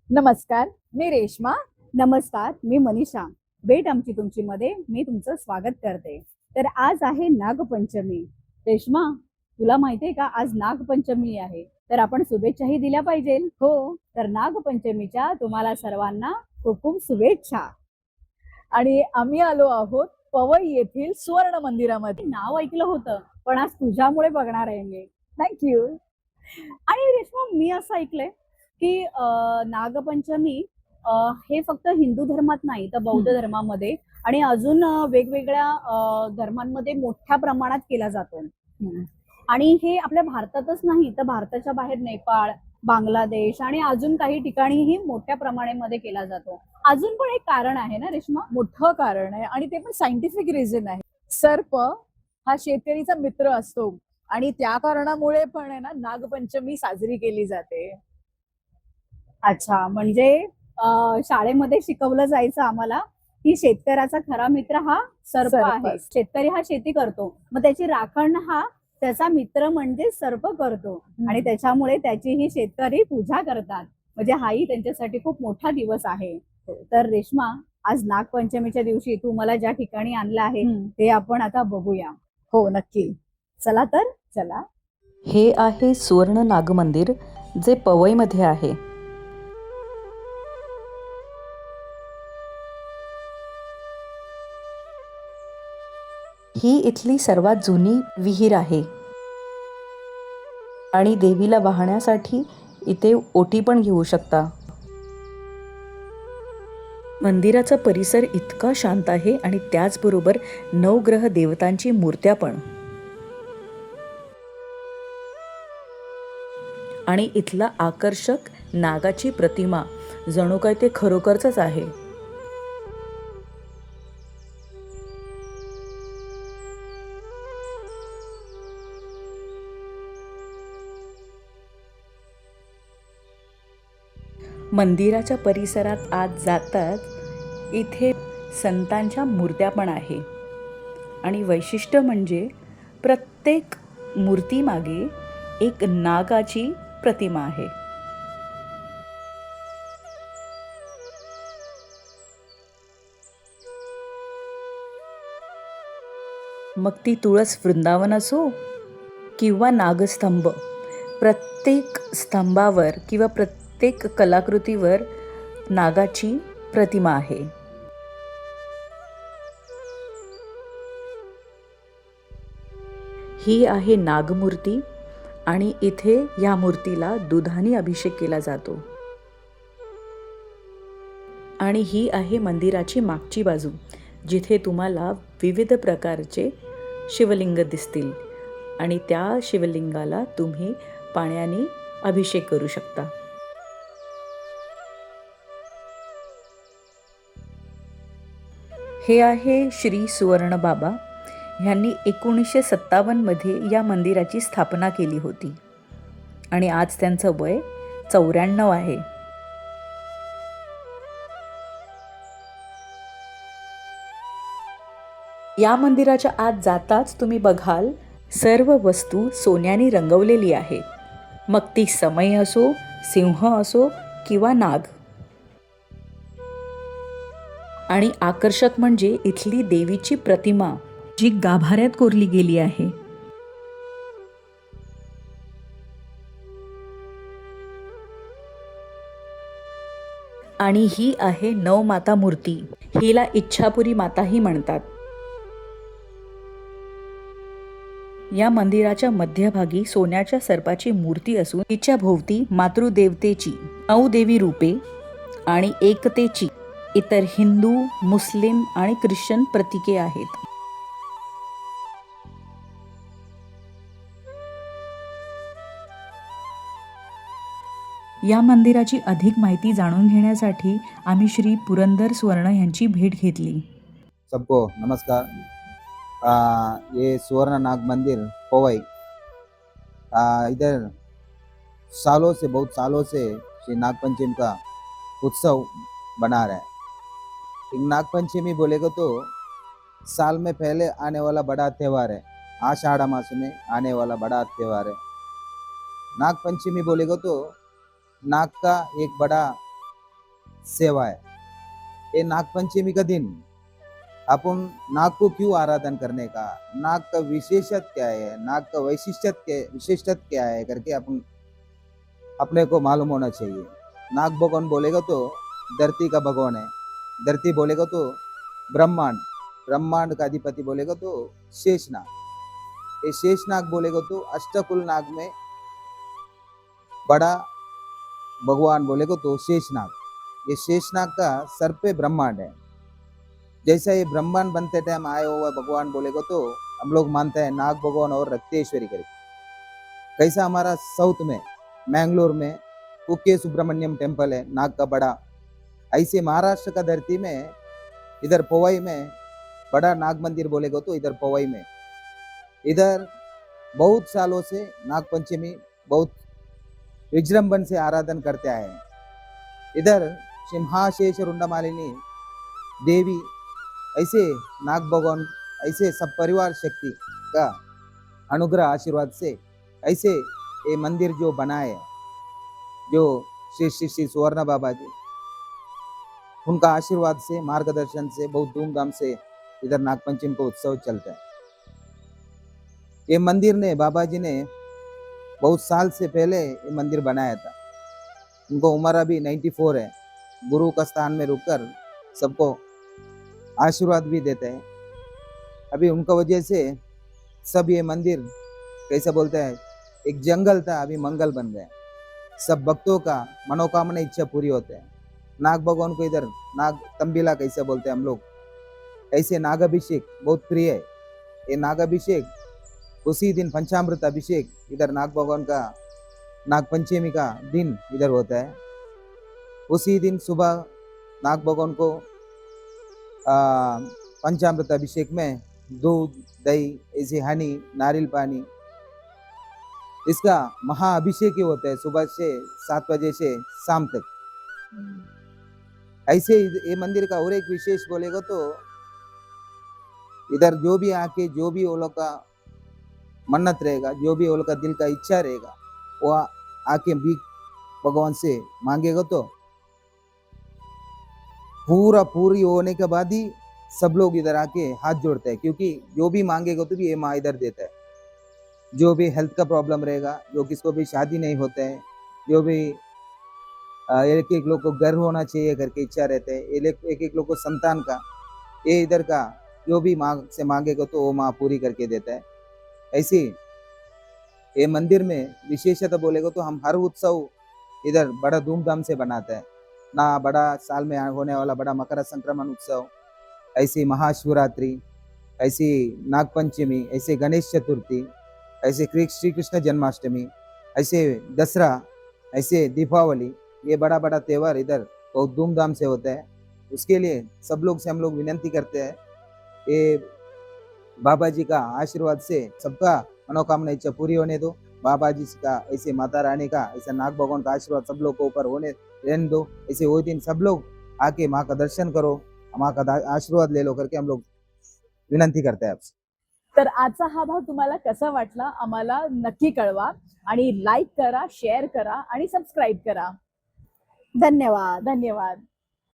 नमस्कार, मी रेश्मा. नमस्कार, मी मनीषा. भेट आमची तुमची मध्ये मी तुमचं स्वागत करते. तर आज आहे नागपंचमी. रेश्मा, तुला माहितीये का आज नागपंचमी आहे? तर आपण शुभेच्छाही दिल्या पाहिजे. हो, तर नागपंचमीच्या तुम्हाला सर्वांना खूप खूप शुभेच्छा. आणि आम्ही आलो आहोत पवई येथील सुवर्ण मंदिरामध्ये. नाव ऐकलं होतं, पण आज तुझ्यामुळे बघणार आहे मी. थँक्यू. आणि रेश्मा, मी असं ऐकलंय की नागपंचमी हे फक्त हिंदू धर्मात नाही तर बौद्ध धर्मामध्ये आणि अजून वेगवेगळ्या धर्मांमध्ये मोठ्या प्रमाणात केला जातो. आणि हे आपल्या भारतातच नाही तर भारताच्या बाहेर नेपाळ, बांगलादेश आणि अजून काही ठिकाणीही मोठ्या प्रमाणामध्ये केला जातो. अजून पण एक कारण आहे ना रेश्मा? मोठं कारण आहे आणि ते पण सायंटिफिक रिझन आहे. सर्प हा शेतकरीचा मित्र असतो आणि त्या कारणामुळे पण आहे ना नागपंचमी साजरी केली जाते. अच्छा, म्हणजे शाळेमध्ये शिकवलं जायचं आम्हाला की शेतकऱ्याचा खरा मित्र हा सर्प सर्प आहे. शेतकरी हा शेती करतो, मग त्याची राखण हा त्याचा मित्र म्हणजे सर्प करतो आणि त्याच्यामुळे त्याची ही शेतकरी पूजा करतात. म्हणजे हाही त्यांच्यासाठी खूप मोठा दिवस आहे. तर रेश्मा, आज नागपंचमीच्या दिवशी तू मला ज्या ठिकाणी आणलं आहे ते आपण आता बघूया. हो, नक्की. चला तर. चला. हे आहे सुवर्ण नागमंदिर जे पवईमध्ये आहे. ही इथली सर्वात जुनी विहीर आहे आणि देवीला वाहण्यासाठी इथे ओटी पण घेऊ शकता. मंदिराचा परिसर इतका शांत आहे आणि त्याचबरोबर नवग्रह देवतांची मूर्त्या पण. आणि इथला आकर्षक नागाची प्रतिमा जणू काय ते खरोखरच आहे. मंदिराच्या परिसरात आत जातात इथे संतांच्या मूर्त्या पण आहे आणि वैशिष्ट्य म्हणजे प्रत्येक मूर्तीमागे एक नागाची प्रतिमा आहे. मग ती तुळस वृंदावन असो किंवा नागस्तंभ, प्रत्येक स्तंभावर किंवा प्रत्येक कलाकृतीवर नागाची प्रतिमा आहे. ही आहे नागमूर्ती आणि इथे या मूर्तीला दुधाने अभिषेक केला जातो. आणि ही आहे मंदिराची मागची बाजू, जिथे तुम्हाला विविध प्रकारचे शिवलिंग दिसतील आणि त्या शिवलिंगाला तुम्ही पाण्याने अभिषेक करू शकता. हे आहे श्री सुवर्ण बाबा. ह्यांनी 1957 मध्ये या मंदिराची स्थापना केली होती आणि आज त्यांचं वय 94 आहे. या मंदिराच्या आत जाताच तुम्ही बघाल सर्व वस्तू सोन्याने रंगवलेली आहे. मग ती समय असो, सिंह असो किंवा नाग. आणि आकर्षक म्हणजे इथली देवीची प्रतिमा जी गाभाऱ्यात कोरली गेली आहे. आणि ही आहे नवमाता मूर्ती. हिला इच्छापुरी माताही म्हणतात. या मंदिराच्या मध्यभागी सोन्याच्या सर्पाची मूर्ती असून तिच्या भोवती मातृदेवतेची 9 देवी रूपे आणि एकतेची इतर हिंदू, मुस्लिम आणि ख्रिश्चन प्रतीके आहेत. या मंदिराची अधिक माहिती जाणून घेण्यासाठी आम्ही श्री पुरंदर स्वर्ण यांची भेट घेतली. सबको नमस्कार. ये सुवर्ण नाग मंदिर पवई इधर बहुत सालों से श्री नागपंचमी का उत्सव बना रहा है. नागपंचमी बोलेगा तो साल में पहले आने वाला बड़ा त्यौहार है. आषाढ़ मास में आने वाला बड़ा त्यौहार है. नागपंचमी बोलेगा तो नाग का एक बड़ा सेवा है। ये नागपंचमी का दिन अपन नाग को क्यों आराधन करने का, नाग का विशेषत क्या है, नाग का विशिष्टत क्या है करके अपन अपने को मालूम होना चाहिए। नाग भगवान बोलेगा तो धरती का भगवान है, धरती बोलेगा तो ब्रह्मांड, ब्रह्मांड का अधिपति बोलेगा तो शेषनाग, ये शेषनाग बोलेगा तो अष्टकुल नाग में बड़ा भगवान बोलेगा तो शेषनाग। ये शेषनाग का सर पे ब्रह्मांड है। जैसा ये ब्रह्मांड बनते टाइम आए हुआ भगवान बोलेगा तो हम लोग मानते हैं नाग भगवान और रक्तेश्वरी करके। कैसा हमारा साउथ में मैंगलोर में कुके सुब्रमण्यम टेम्पल है नाग का बड़ा, ऐसे महाराष्ट्र का धरती में इधर पवई में बड़ा नाग मंदिर बोलेगा तो इधर पवई में इधर बहुत सालों से नाग पंचमी बहुत विजृंभण से आराधन करते आए हैं। इधर सिंहाशेष रुंडमालिनी देवी ऐसे नाग भगवान ऐसे सब परिवार शक्ति का अनुग्रह आशीर्वाद से ऐसे ये मंदिर जो बनाए हैं, जो श्री श्री श्री सुवर्ण बाबा जी उनका आशीर्वाद से मार्गदर्शन से बहुत धूमधाम से इधर नागपंचमी का उत्सव चलता है। ये मंदिर ने बाबा जी ने बहुत साल से पहले ये मंदिर बनाया था। उनको उम्र अभी 94 है। गुरु का स्थान में रुककर सबको आशीर्वाद भी देते हैं। अभी उनका वजह से सब ये मंदिर कैसे बोलते हैं, एक जंगल था अभी मंगल बन गया। सब भक्तों का मनोकामना इच्छा पूरी होते हैं। नाग भगवान को इधर नाग तंबीला कैसे बोलते हैं हम लोग, ऐसे नागाभिषेक बहुत प्रिय है। ये नागाभिषेक उसी दिन पंचामृत अभिषेक इधर नाग भगवान का नाग पंचमी का दिन इधर होता है। उसी दिन सुबह नाग भगवान को पंचामृत अभिषेक में दूध दही ऐसे हनी नारियल पानी इसका महाअभिषेक ही होता है सुबह से 7 बजे से शाम तक। ऐसे ये मंदिर का और एक विशेष बोलेगा तो इधर जो भी आके जो भी वो लोग का मन्नत रहेगा, जो भी वो लोग का दिल का इच्छा रहेगा, वो आके भी भगवान से मांगेगा तो पूरा पूरी होने के बाद ही सब लोग इधर आके हाथ जोड़ते हैं। क्योंकि जो भी मांगेगा तो भी ये माँ इधर देता है। जो भी हेल्थ का प्रॉब्लम रहेगा, जो किसको भी शादी नहीं होता है, जो भी एक एक लोग को गर्व होना चाहिए करके इच्छा रहते हैं, एक एक लोग को संतान का, ये इधर का जो भी माँ से मांगेगा तो वो माँ पूरी करके देता है। ऐसी ये मंदिर में विशेषता बोलेगा तो हम हर उत्सव इधर बड़ा धूमधाम से बनाते हैं। ना बड़ा साल में होने वाला बड़ा मकर संक्रमण उत्सव, ऐसी महाशिवरात्रि, ऐसी नागपंचमी, ऐसे गणेश चतुर्थी, ऐसे श्री कृष्ण जन्माष्टमी, ऐसे दसरा, ऐसे दीपावली, ये बड़ा बड़ा त्यौहार इधर बहुत धूमधाम से होता है। उसके लिए सब लोग से हम लोग विनती करते हैं, ये बाबा जी का आशीर्वाद से सबका मनोकामना इच्छा पूरी होने दो। बाबा जी का ऐसे माता रानी का ऐसे नाग भगवान का आशीर्वाद सब लोग को ऊपर होने रहने दो। ऐसे वो दिन सब लोग आके माँ का दर्शन करो, माँ का आशीर्वाद ले लो करके हम लोग विनंती करते हैं आपसे। तर आजचा हा भाग तुम्हाला कसा वाटला आम्हाला नक्की कळवा आणि लाईक करा, शेअर करा आणि सबस्क्राईब करा. धन्यवाद. धन्यवाद.